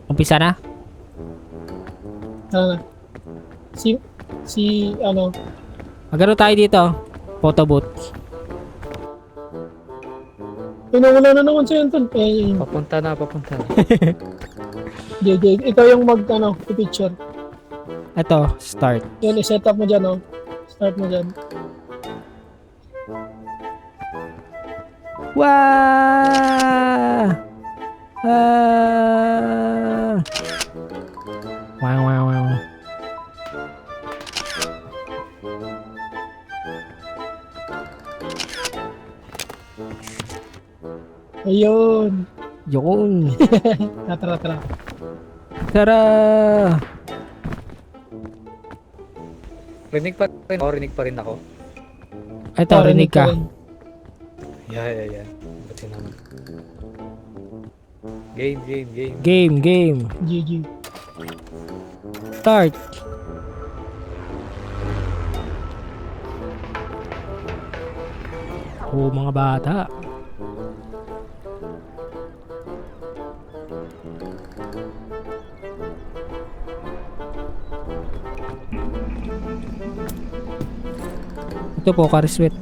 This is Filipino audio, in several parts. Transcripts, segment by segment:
Umpisa na? Ah, ano, Magano tayo dito? Photo booth. pinawala na naman sa'yo, Anton. Eh, Papunta na. JJ, ikaw yung picture. Ito, start. Yun, i-set up mo dyan, oh. Start mo dyan. Wow! Ah! Wow. Ayun. Yun. Tara. Tara! Rinig pa rin ako. Ito, rinig ka. Yeah. Ba't naman? Game. Game. GG. Start. Oh, mga bata. Ito po, Kariswet.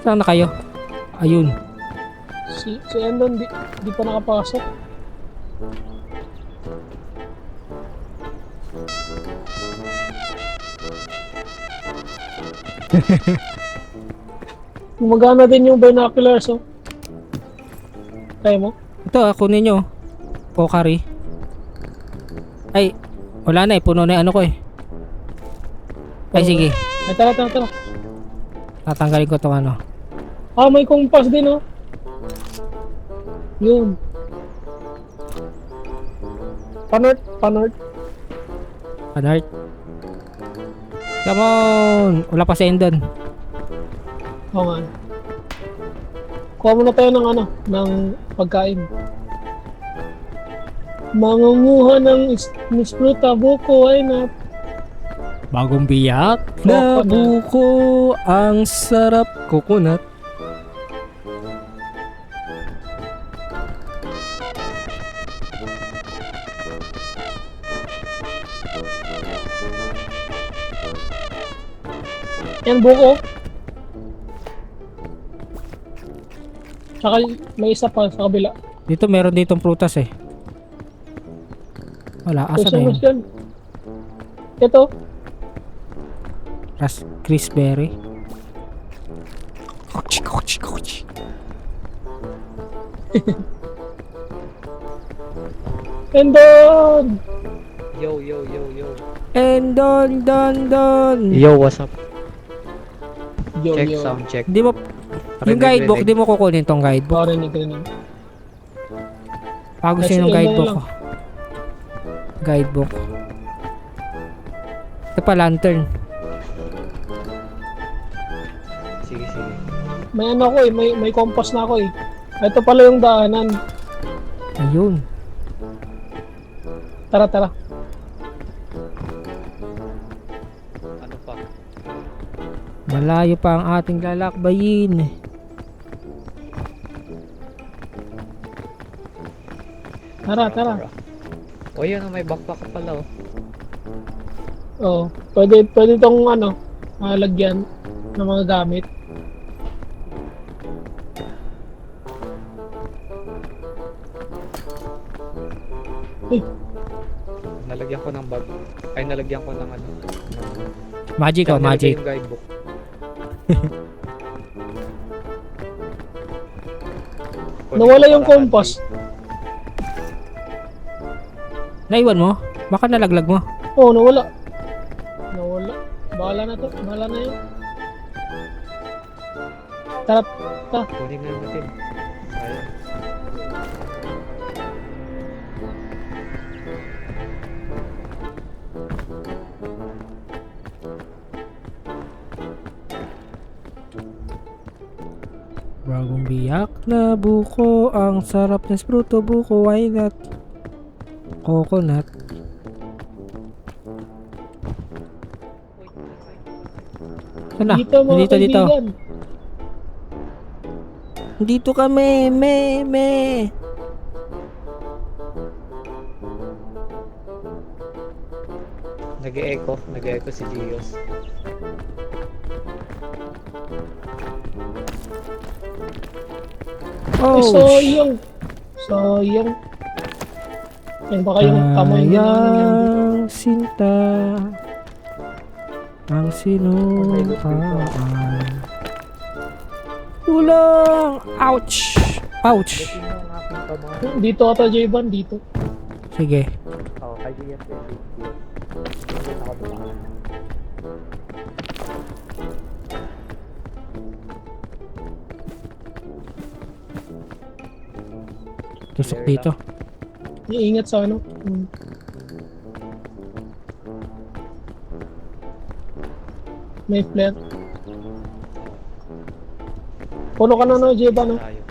Saan na kayo? Ayun. Si Endon, di pa nakapasok. Gumagana din yung binoculars, oh. Kaya mo? Ito, kunin nyo. Pokari. Ay, wala na eh. Puno na yung ano ko eh. Ay, sige. Ay, tara. Tatanggalin ko itong ano. Ah, may compass din, oh. Yun. Panort. Panart. Come on! Wala pa si Endon. Oo nga. Kuha muna tayo ng pagkain. Mangunguha ng Spruta buko, ay na. Bagong biyak na Coconut. buko. Ang sarap coconut. Yan buko. Tsaka may isa pa sa kabila. Dito meron ditong prutas eh. Wala, asa na yun? Yan. Ito. Crispberry. Kochi. Endon! Yo. Endon, don. Yo, what's up? Yo. Sound check. Di mo, yung guidebook, di mo kukunin tong guidebook. Rinig. Pagusin yung Kasi guidebook lang. ko. Guidebook. Ito pa, lantern. Sige. May ko eh, may compass na ako eh. Ito pala yung daanan. Ayun. Tara. Ano pa? Malayo pa ang ating lalakbayin. Tara. O yun, may backpack ka pala, oh. Oh, pwede tong lagyan ng mga gamit. Nalagyan ko ng bag. Ay, nalagyan ko ng ano. Magic oh, Tsaka nilagay magic. yung guidebook. Nawala yung compass. Naiwan mo? Baka nalaglag mo. Oh, nawala. Bahala na yun. Tara. Kunin na natin. Ayun. Bagong biyak na buko. Ang sarap ng spruto buko. Why not? Coconut. Saan na? Dito mga Dito. kaibigan. Dito kami, me. Nag-e-echo si Gios. Ay, Oh, sayang. Yan baka yung kamay mo na yan. sayang sinta ang sinukaan. Tulong! Ouch! Ouch! Buti mo ang aking kamay. Dito ata, J-Ban, dito. Sige. Oo, kay Gios din. Dito ako dumaan. Tusok dito. Iingat sa ano. May flare. Puno ka na no, J-Ban, no? Tayo.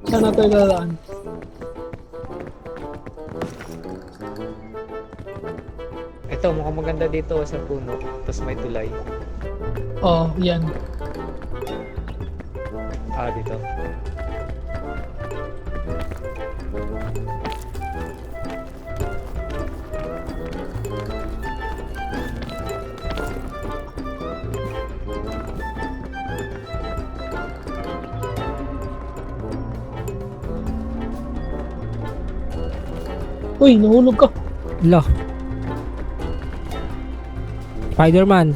Saan na tayo dadaan? Ito, mukhang maganda dito sa puno. Tapos may tulay. Oh, yan. Ah, dito. Uy, nahulog ka. Lo. Spider-Man.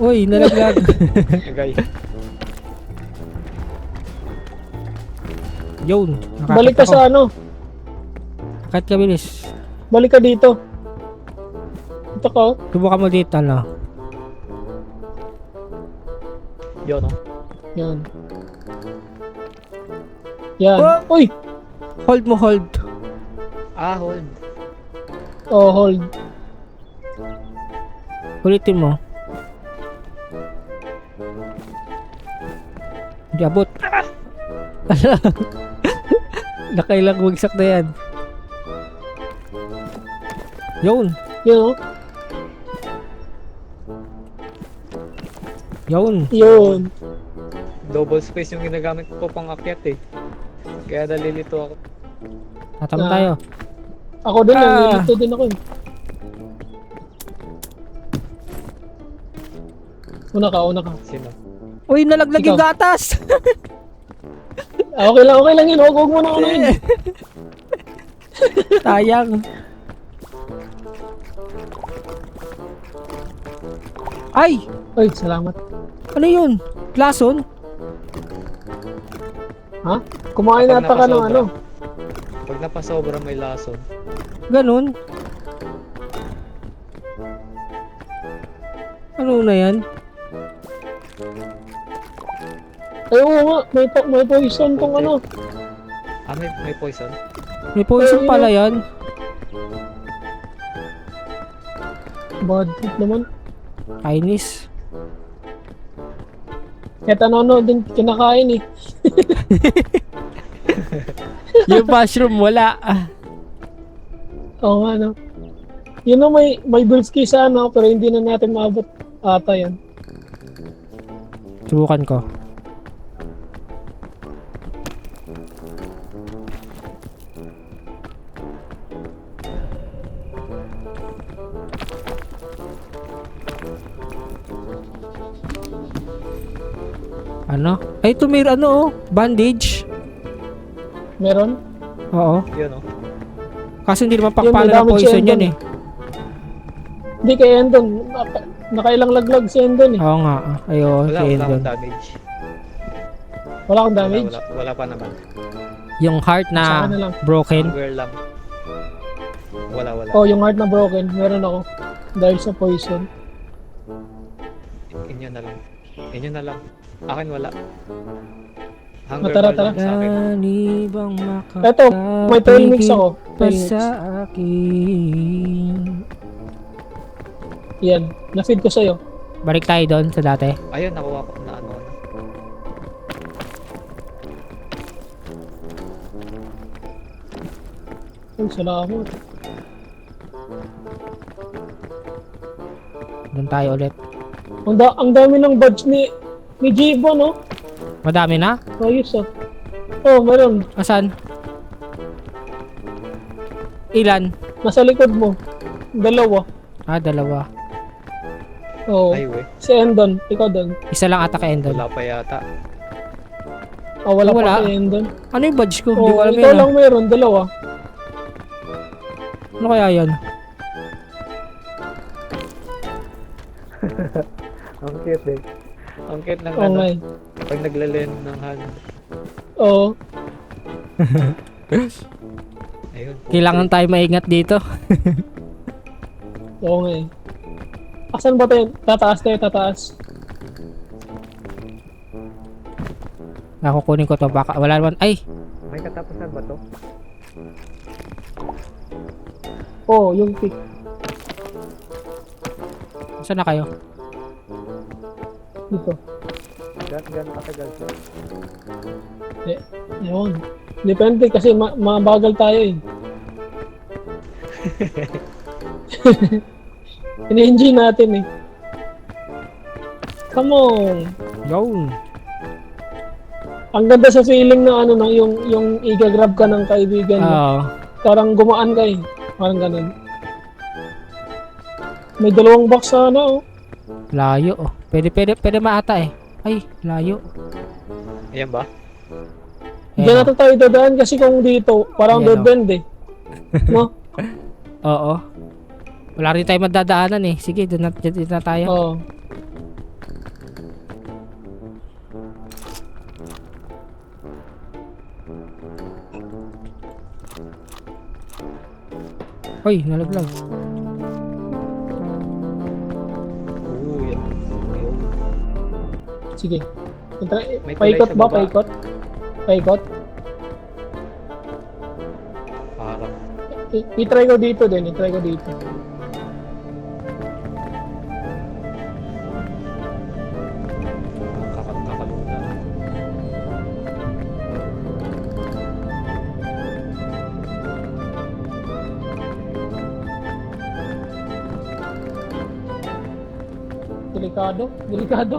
Uy, nalaglag. Agay. Yun. Balik ka sa ano. Kahit ka bilis. Balik ka dito. Ito ka, oh. Subukan mo dito, no? Yun, no? Yan. Yan. Oh! Uy! Hold mo, hold. Ah, hold. Oh, hold. Ulitin mo. Hindi abot. Nakailang wagsak na yan. Yun. Yun, oh. Yun. Yun. Double space yung ginagamit ko pang akyat eh. Kaya nalilito ako. Tatama Ah. tayo. Ako din, Ah. nalilito din ako. Una ka. Sino? Uy, nalaglag yung Ikaw. gatas. Ah, okay lang yun. Huwag mo na yun. Sayang. Ay! Uy, salamat. Ano yun? Lason? Ha? Kumain Pag nata ka ng napasobra. ano. Pag napasobra may lason. Ganun? Ano na yan? Ay, oo nga. May poison tong ano. Ah, may poison? May poison Ay, pala yan. Bad trip naman. Chinese. Kahit ano din kinakain eh. Yung mushroom wala. Oo nga, no. Yun know, may Bilski sa ano, pero hindi na natin maabot ata yan. Subukan ko. Ano? Ay, ito may ano oh. Bandage. Meron? Oo. Yun, oh. Kasi hindi naman Yun, may pakpala na damage poison yan yan dun. eh. Hindi kay Endon. Nakailang laglag si Endon eh. Oo nga. Ayun, Wala, si wala Endon. akong damage. Wala akong damage. Wala pa naman. Yung heart Sa na akin na lang. broken. Hunger lang. Wala. Oh, yung heart na broken. Meron ako. Dahil sa poison. Inyo na lang. Akin wala. Tara. lang sa akin. Dani bang Eto, may tail mix ako. pa Tail mix. sa akin. Yan. Na-feed ko sa'yo. Balik tayo doon sa dati. Ayun, nakuha ko na ano. Ay, salamat. Doon tayo ulit. Ang dami ng badge ni Jibo, no? Madami na? Ayos ah. Oh, meron. Asan? Ilan? Nasa likod mo. Dalawa. Ah, dalawa. Oo. Ay, we. Si Endon. Ikaw doon. Isa lang ata kay Endon. Wala pa yata. Oh, wala Wala. pa si Endon. Ano yung badge ko? Hindi Oh, ko alam ikaw yun. lang meron. Dalawa. Ano kaya yan? Ang cute eh. Ang cute ng Oo nga eh. pag naglalen ng hand. Oo. Ayun. Kailangan tayo maingat dito. Oo nga eh. Asan ba tayo? Tataas tayo, tataas. Nakukunin ko to. Baka wala naman. Ay! May katapusan ba to? Oo, yung pick. Saan na kayo? Dito. Gan katagal siya. Ewan. Depende kasi mabagal tayo eh. Ini-enjoy natin eh. Come on. Yun. Ang ganda sa feeling na ano, no, yung i-grab ka ng kaibigan mo. Oo. Parang gumaan ka eh. Parang ganun. May dalawang box sana oh. Layo oh. Pwede maata eh. Ay, layo. Ayan ba? Diyan Ayan, natin tayo dadaan kasi kung dito, parang Ayan, dead bend eh. No? Oo. Wala rin tayo madadaanan eh. Sige, doon na tayo. Oo. Hoy, nalaglag. Oo, yan. Ayun. Sige. May Paikot tulay sa ba? baba. Paikot? Paikot? Parang. I-try ko dito din. I-try ko dito. Kakaluna. Delikado. Delikado.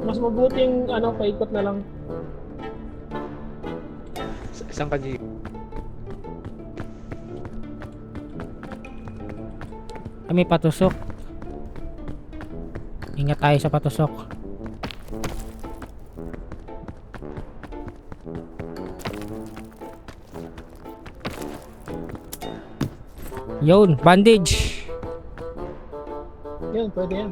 Mas mabuting ano, paikot na lang. Isang ka-G. Ay, may patusok. Ingat tayo sa patusok. Yun, bandage. Yan, pwede yan.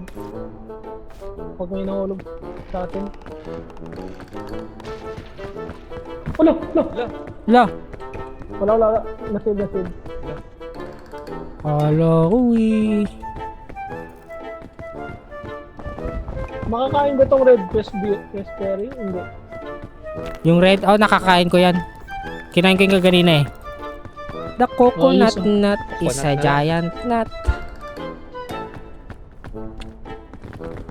Pag may nahulog sa atin. Wala! Wala! La, Wala! Nasave. kala ko eh. Makakain ba tong red raspberry? Hindi. Yung red, oh nakakain ko yan. Kinain ko yung kanina eh. The coconut Ayos, nut is a Coconut nut. giant nut.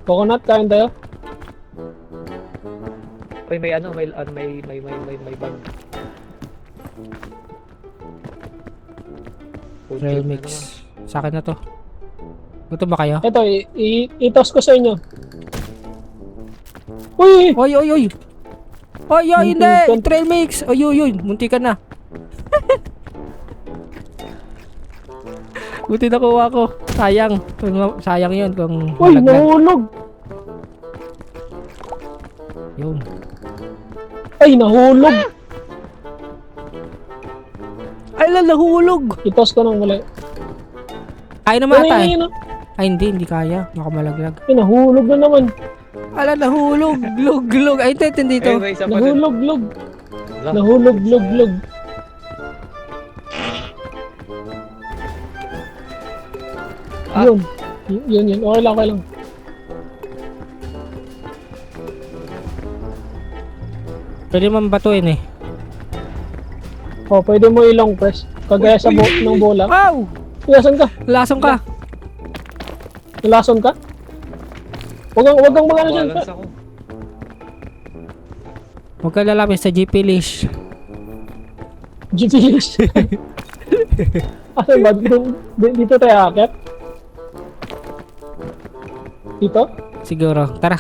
Coconut, kain tayo? Uy, may ano, may bag. Food Trail trip na mix. Sa akin na to. Gutom ba kayo? Ito, i-toss ko sa inyo. Uy! Oy, oy, oy! Oy, oy, hindi! Muntikan. Trail mix! Oy, oy, oy! Munti ka na. Buti nakuha ko. Sayang. Sayang yun kung Uy, malaglag. nahulog! Yun. Ay, nahulog! Ay, nahulog! I-toss ko nang mali. Kaya naman ata eh. Ayun, Ay, hindi kaya. Baka malaglag. ay, nahulog na naman. Ala, nahulog! Lug! Ay, ito, hindi to. Ayun, may isa pa dun. Nahulog. Wala. Nahulog. Ah. Yun. Yun. Okay lang. Pwede man batuin eh. Oh, pwede mo ilong press. Kagaya sa ng bola. Wow! Ilason ka. Lasong ka! Ilason ka. Wag kang magano dyan. Balance ako. Huwag ka lalapit sa GP leash. Gibberish. Asa ba? Dito tayo akit? Dito? Siguro. Tara.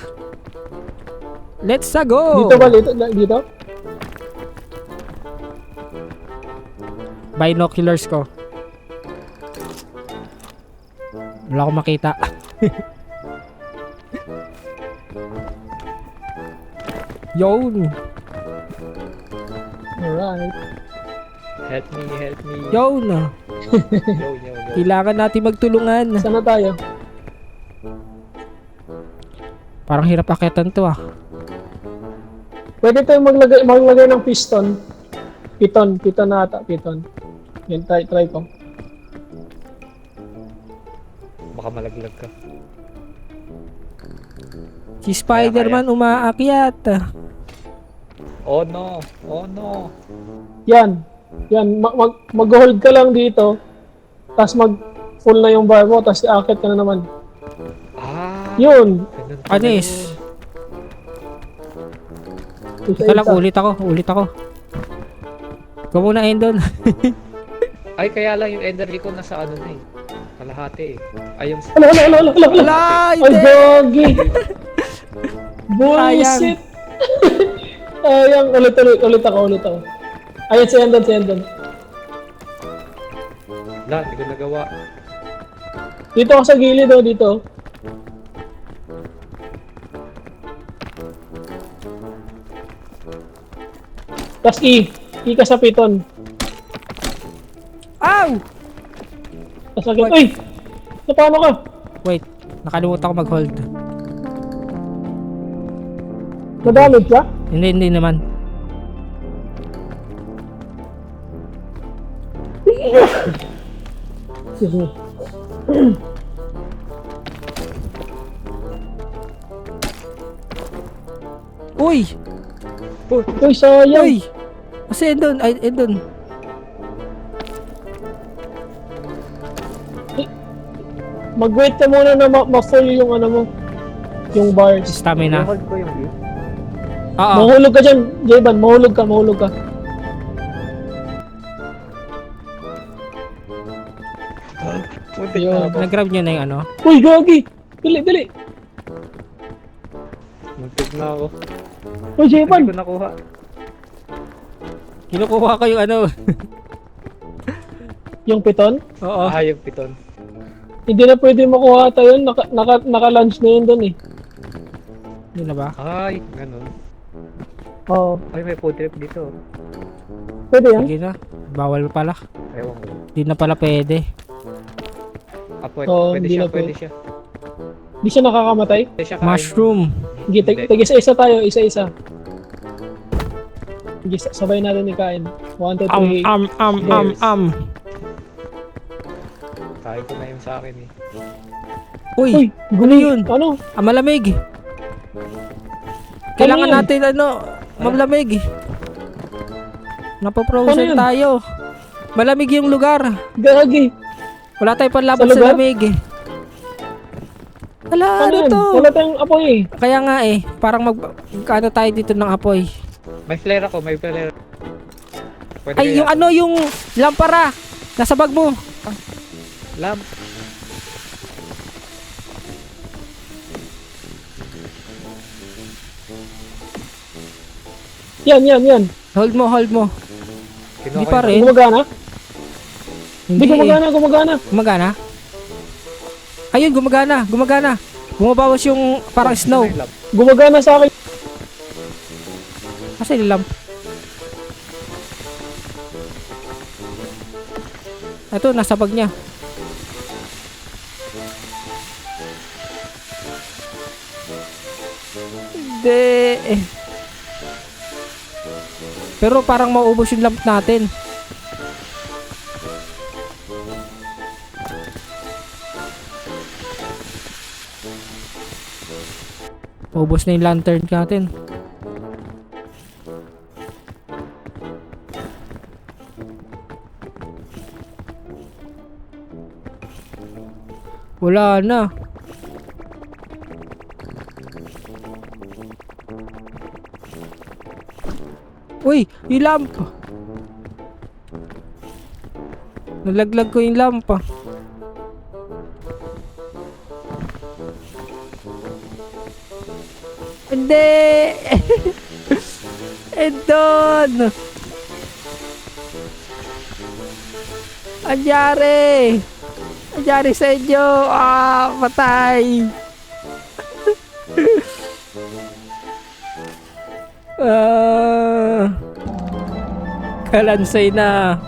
Let's go! Dito ba? Dito? Binoculars ko. Wala akong makita. Yun! Alright. Help me, help me. Yun! Yo. Kailangan natin magtulungan. Saan na tayo? Parang hirap akyatan to ah. Pwede tayong maglagay ng piston. Piton na ata, piton. Yan, try ko. Baka malaglag ka. Si Spider-Man umaakyat. Oh no, oh no. Yan. Mag-hold ka lang dito. Tapos full na yung bar mo, tapos aakit ka na naman. Ah, Yun. ganun pala Anis. yun. Isa-isa. Ito lang, ulit ako. Ikaw muna, Endon. Ay, kaya lang yung energy ko nasa ano na eh. Kalahati eh. Ay, yung... Ala. Wala, Ay, hindi! gogi. Bullshit. Ayang, ulit ako. Ayun, si Endon. Wala, hindi ko nagawa. Dito ako sa gilid, dito. Tapos E ka sa piton. Ow! Tapos agad, uy! Napano ka? Wait, nakalimutan ko mag-hold. Nadamage ka? Hindi naman. Excuse me. Uy! Uy, sayang. Uy! Kasi Endon, Endon. Mag-wait ka muna na ma-full yung ano mo. Yung bars. Stamina. Hold ko yung view. Oo. Mahulog ka dyan, Jayban. Mahulog ka. Puntik Yun. na ako. Nag-grab nyo na yung ano. Uy, gogi! Dali. Muntik na ako. Uy, Hindi Jayban! ko nakuha. Kinukuha ko yung ano. Yung piton? Oo. Ah, yung piton. Hindi na pwede makuha tayo yun. Naka-launch na yun dun eh. Yun na ba? Ay, ganun. Oo. Ay, may food trip dito. Pwede yan? Sige na. Bawal pala. Ewan ko. Hindi na pala pwede. Ah, pwede, Oo, pwede hindi siya, na pwede pwede. siya. Di siya nakakamatay? Pwede siya kain. Mushroom. Sige, isa-isa tayo. Isa-isa. Sige, sabay natin ikain. 1, 2, 3. Kain ko na yung sa akin eh. Uy! Uy, Ano yun? Ano? Malamig. Kailangan yun? natin malamig. Ano Napaprosen yun? tayo. Malamig yung lugar. Gagi. Wala tayong panlaban Sa sa lugar? lamig. Ala, Ano ano yun? to? Wala tayong apoy eh. Kaya nga eh, parang magkano tayo dito ng apoy. May flare ako, may flare. Pwede Ay, yung ano, yung lampara. Nasa bag mo. Lamp. Yan. Hold mo. Kinuha Hindi ko pa yung- rin. Gumagana? Hindi, Hindi eh. gumagana. Gumagana? Ayun, gumagana. Bumabawas yung parang snow. May lamp. Gumagana sa akin. Kasi lamp. Ito, nasa bag niya. Hindi. Pero parang mauubos yung lamp natin. Maubos na yung lantern natin. Wala na. Uy, yung lamp. Nalaglag ko yung lampa. Hindi! Edon! Anyari! Anyari sa inyo! Ah! Patay! Ah! Kalansay na!